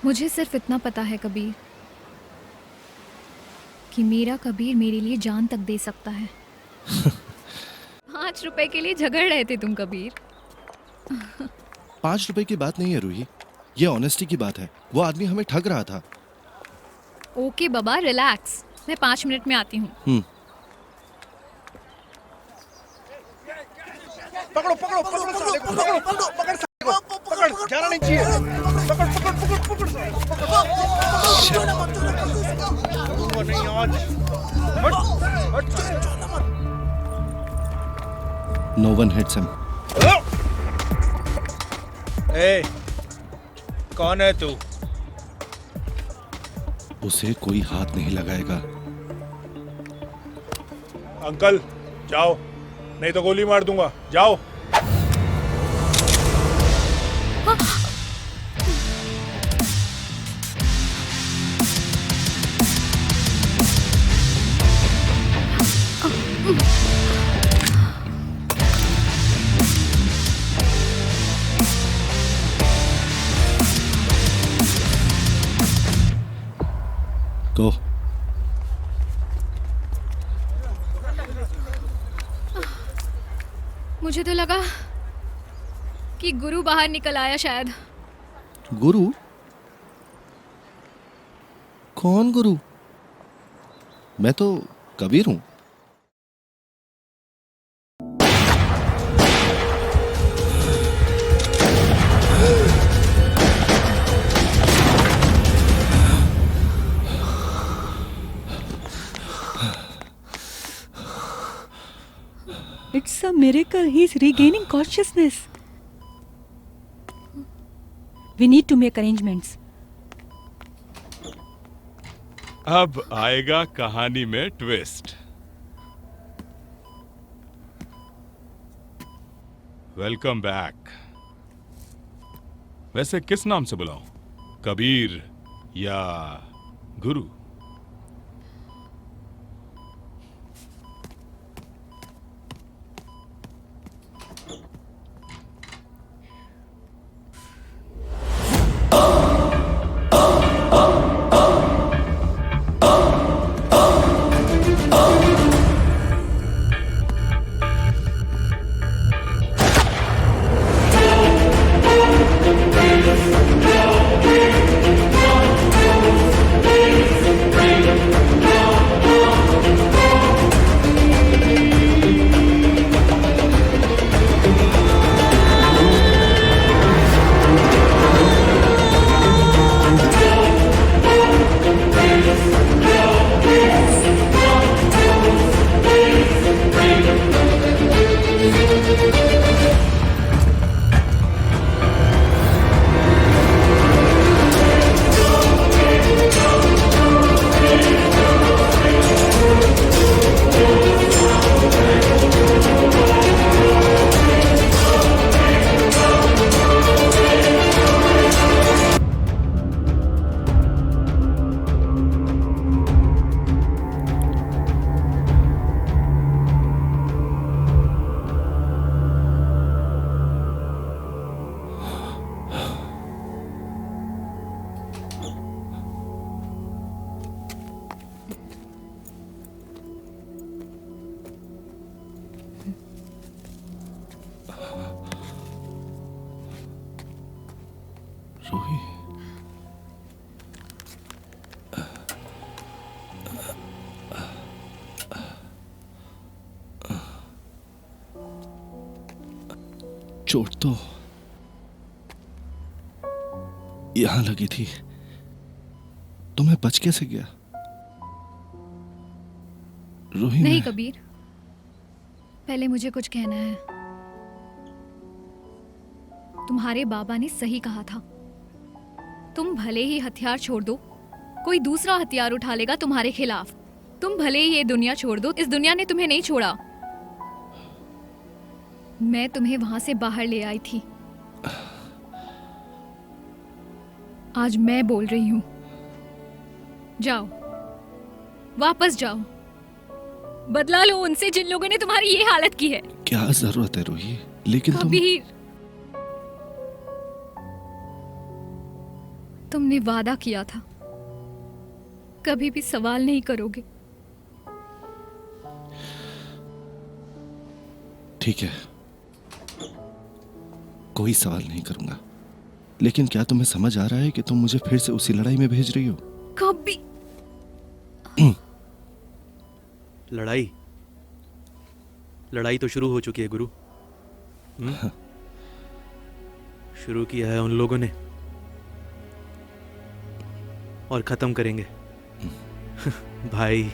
मुझे सिर्फ इतना पता है कबीर कि मेरा कबीर मेरे लिए जान तक दे सकता है। 5 रुपए के लिए झगड़ रहे थे तुम कबीर। 5 रुपए की बात नहीं है रूही, ये ऑनेस्टी की बात है। वो आदमी हमें ठग रहा था। ओके बाबा, रिलैक्स, मैं 5 मिनट में आती हूँ। पकड़ो पकड़ो पकड़ो साले को, पकड़ो पकड़ो पकड़ साले को, पकड़, जाना नहीं चाहिए। पकड़ पकड़ पकड़ पकड़ साले को, पकड़ नहीं आज। हट हट। No one hits him. ए, कौन है तू? उसे कोई हाथ नहीं लगाएगा। अंकल जाओ, नहीं तो गोली मार दूंगा, जाओ। Go. मुझे तो लगा कि गुरु बाहर निकल आया शायद। गुरु? कौन गुरु? मैं तो कबीर हूं। It's a miracle. He's regaining consciousness. We need to make arrangements. अब आएगा कहानी में ट्विस्ट। Welcome back. वैसे किस नाम से बुलाऊं, कबीर या गुरु? रूही, चोट तो यहां लगी थी, तुम्हें बच कैसे गया? रूही, नहीं कबीर, पहले मुझे कुछ कहना है। तुम्हारे बाबा ने सही कहा था। तुम भले ही हथियार छोड़ दो, कोई दूसरा हथियार उठा लेगा तुम्हारे खिलाफ। तुम भले ही ये दुनिया छोड़ दो, इस दुनिया ने तुम्हें नहीं छोड़ा। मैं तुम्हें वहां से बाहर ले आई थी। आज मैं बोल रही हूं, जाओ, वापस जाओ, बदला लो उनसे जिन लोगों ने तुम्हारी ये हालत की है। क्या जरूरत है रूही? लेकिन तुम... कबीर, तुमने वादा किया था कभी भी सवाल नहीं करोगे। ठीक है, कोई सवाल नहीं करूंगा। लेकिन क्या तुम्हें समझ आ रहा है कि तुम मुझे फिर से उसी लड़ाई में भेज रही हो? कभी लड़ाई लड़ाई तो शुरू हो चुकी है गुरु। शुरू किया है उन लोगों ने और खत्म करेंगे भाई।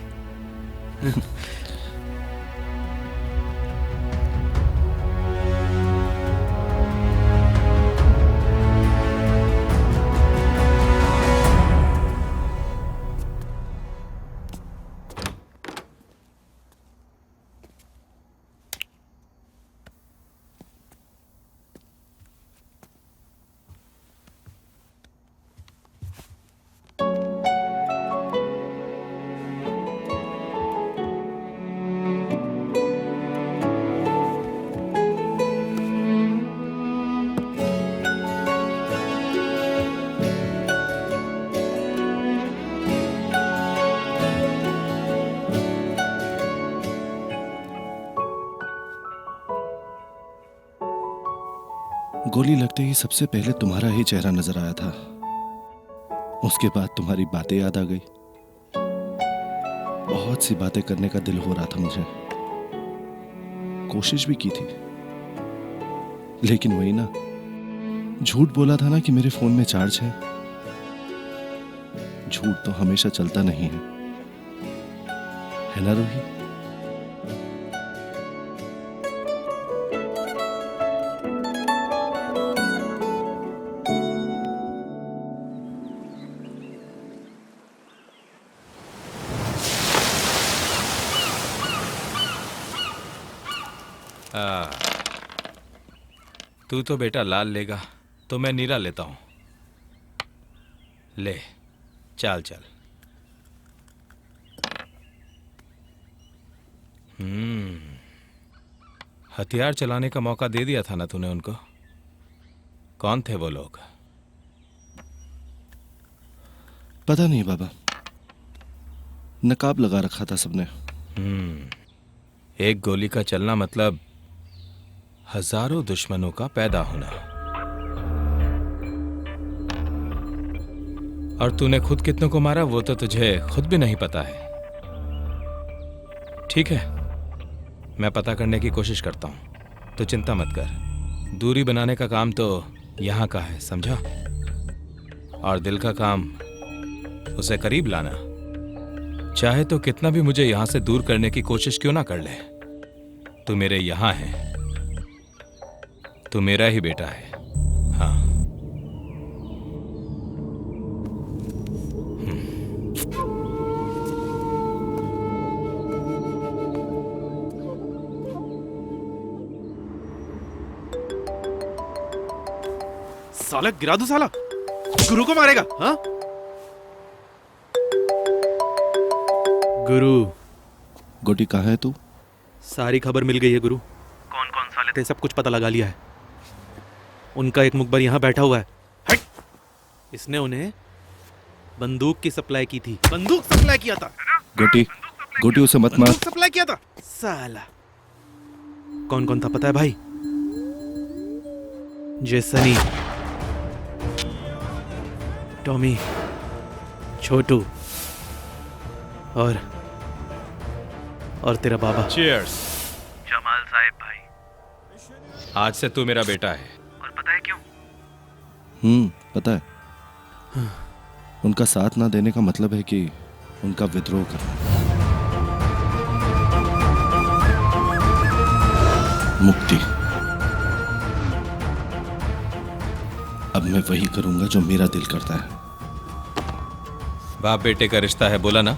गोली लगते ही सबसे पहले तुम्हारा ही चेहरा नजर आया था। उसके बाद तुम्हारी बातें याद आ गई। बहुत सी बातें करने का दिल हो रहा था मुझे, कोशिश भी की थी, लेकिन वही ना, झूठ बोला था ना कि मेरे फोन में चार्ज है। झूठ तो हमेशा चलता नहीं है ना रूही? तू तो बेटा लाल लेगा तो मैं नीरा लेता हूं। ले चाल चल। हथियार चलाने का मौका दे दिया था ना तूने उनको। कौन थे वो लोग? पता नहीं बाबा, नकाब लगा रखा था सबने। एक गोली का चलना मतलब हजारों दुश्मनों का पैदा होना। और तूने खुद कितनों को मारा वो तो तुझे खुद भी नहीं पता है। ठीक है, मैं पता करने की कोशिश करता हूं, तो चिंता मत कर। दूरी बनाने का काम तो यहां का है, समझा? और दिल का काम उसे करीब लाना। चाहे तो कितना भी मुझे यहां से दूर करने की कोशिश क्यों ना कर ले, तू मेरे यहां है, तू मेरा ही बेटा है। हाँ। साला गिरा दो, साला गुरु को मारेगा। हाँ गुरु, गोटी कहाँ है तू? सारी खबर मिल गई है गुरु। कौन कौन साले थे सब कुछ पता लगा लिया है। उनका एक मुखबर यहाँ बैठा हुआ है। हट! इसने उन्हें बंदूक की सप्लाई की थी। बंदूक सप्लाई किया था। गोटी, गोटी उसे मत मार। बंदूक सप्लाई किया था साला। कौन कौन था पता है भाई? जेसनी, टॉमी, छोटू और तेरा बाबा। चीयर्स। जमाल साहिब भाई। आज से तू मेरा बेटा है। और पता है क्यों? पता है। उनका साथ ना देने का मतलब है कि उनका विद्रोह करना। मुक्ति। अब मैं वही करूंगा जो मेरा दिल करता है। बाप बेटे का रिश्ता है बोला ना,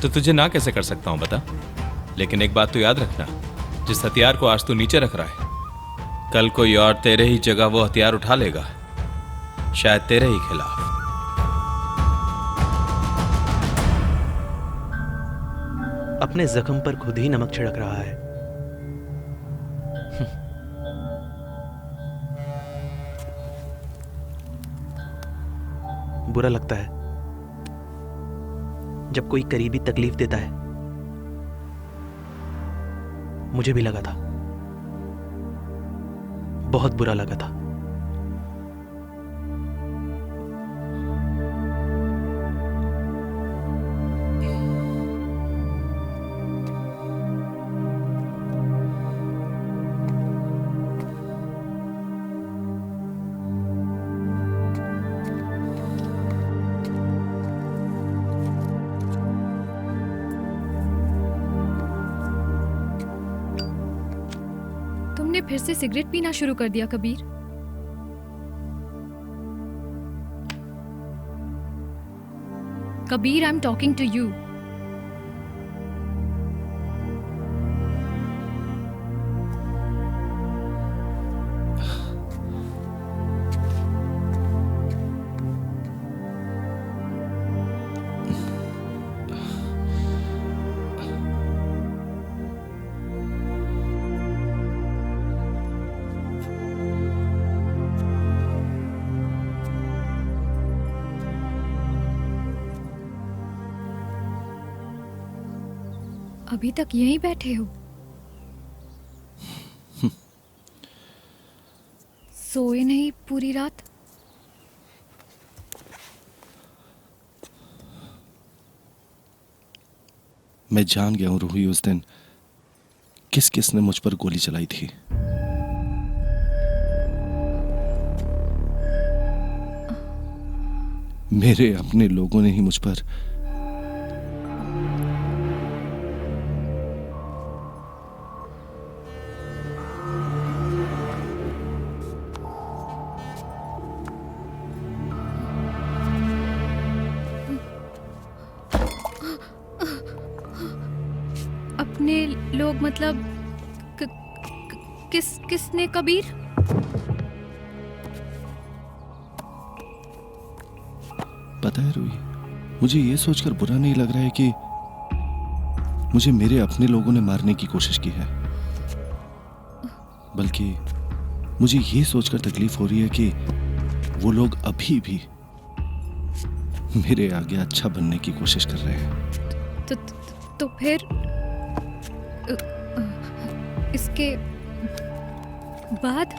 तो तुझे ना कैसे कर सकता हूं बता। लेकिन एक बात तो याद रखना, जिस हथियार को आज तू नीचे रख रहा है, कल कोई और तेरे ही जगह वो हथियार उठा लेगा, शायद तेरे ही खिलाफ। अपने जख्म पर खुद ही नमक छिड़क रहा है। बुरा लगता है जब कोई करीबी तकलीफ देता है। मुझे भी लगा था, बहुत बुरा लगा था। तुमने फिर से सिगरेट पीना शुरू कर दिया Kabir. Kabir, I am talking to you. अभी तक यहीं बैठे हो? सोए नहीं पूरी रात? मैं जान गया हूं रूही, उस दिन किस किस ने मुझ पर गोली चलाई थी। मेरे अपने लोगों ने ही मुझ पर अपने लोग मतलब किसने कबीर? पता है रूही, मुझे ये सोचकर बुरा नहीं लग रहा है कि मुझे मेरे अपने लोगों ने मारने की कोशिश की है, बल्कि मुझे ये सोचकर तकलीफ हो रही है कि वो लोग अभी भी मेरे आगे अच्छा बनने की कोशिश कर रहे हैं। तो फिर इसके बाद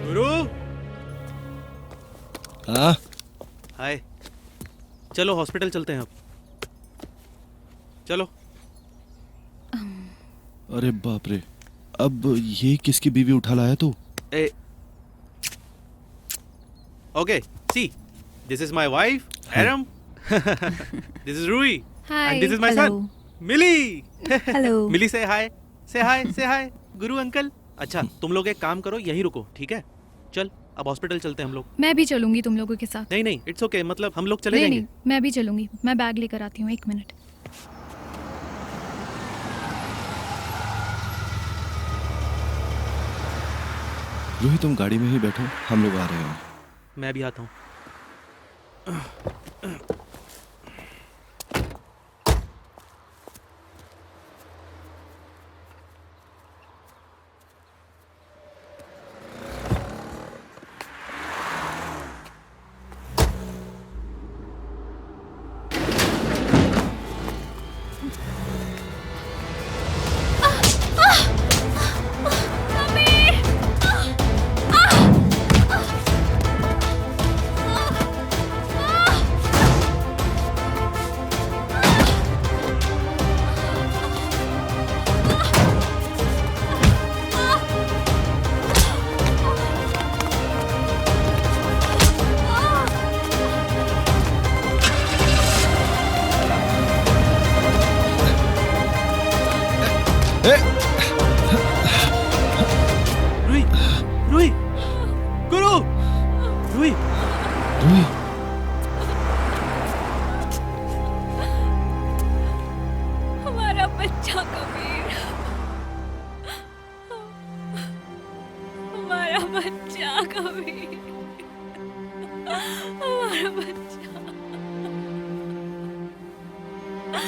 गुरु, हाँ, हाय, चलो हॉस्पिटल चलते हैं अब। चलो। अरे बाप रे, अब ये किसकी बीवी उठा लाया तू? ए, okay, see, this is my wife, Aram. This is Rui. Hi. And this is my Hello. son, Millie. Hello. Millie, say hi. Say hi, say hi. Guru uncle. अच्छा, तुम लोग एक काम करो, यहीं रुको, ठीक है? चल, अब हॉस्पिटल चलते हैं हम लोग। मैं भी चलूंगी तुम लोगों के साथ। नहीं नहीं, इट्स ओके, मतलब हम लोग चले नहीं जाएंगे। नहीं, मैं भी चलूंगी। मैं बैग लेकर आती हूँ, 1 मिनट। रूही, तुम गाड़ी में ही बैठो, हम लोग आ रहे हैं। मैं भी आता हूँ। रुई, रुई, गुरु, रुई। रूही, हमारा बच्चा कबीर, हमारा बच्चा कबीर, हमारा बच्चा। मैं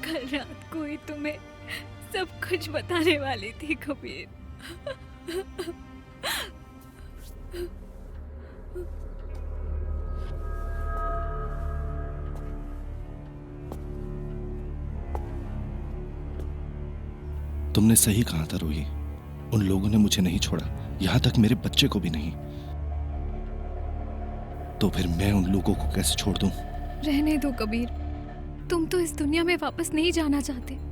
कल रात को ही तुम्हें सब कुछ बताने वाली थी कबीर। तुमने सही कहा था रूही, उन लोगों ने मुझे नहीं छोड़ा, यहां तक मेरे बच्चे को भी नहीं। तो फिर मैं उन लोगों को कैसे छोड़ दूं? रहने दो कबीर, तुम तो इस दुनिया में वापस नहीं जाना चाहते।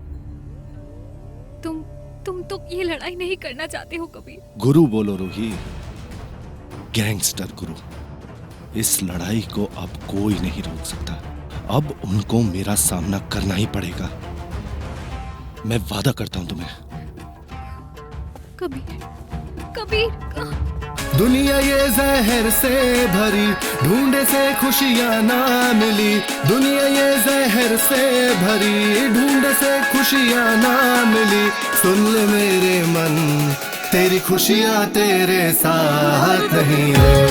तुम तो ये लड़ाई नहीं करना चाहते हो कबीर। गुरु बोलो रूही, गैंगस्टर गुरु। इस लड़ाई को अब कोई नहीं रोक सकता। अब उनको मेरा सामना करना ही पड़ेगा। मैं वादा करता हूं तुम्हें। कबीर, कबीर। दुनिया ये जहर से भरी, ढूंढे से खुशियां ना मिली। दुनिया ये जहर से भरी, ढूंढे से खुशियां ना मिली। सुन ले मेरे मन, तेरी खुशियां तेरे साथ नहीं है।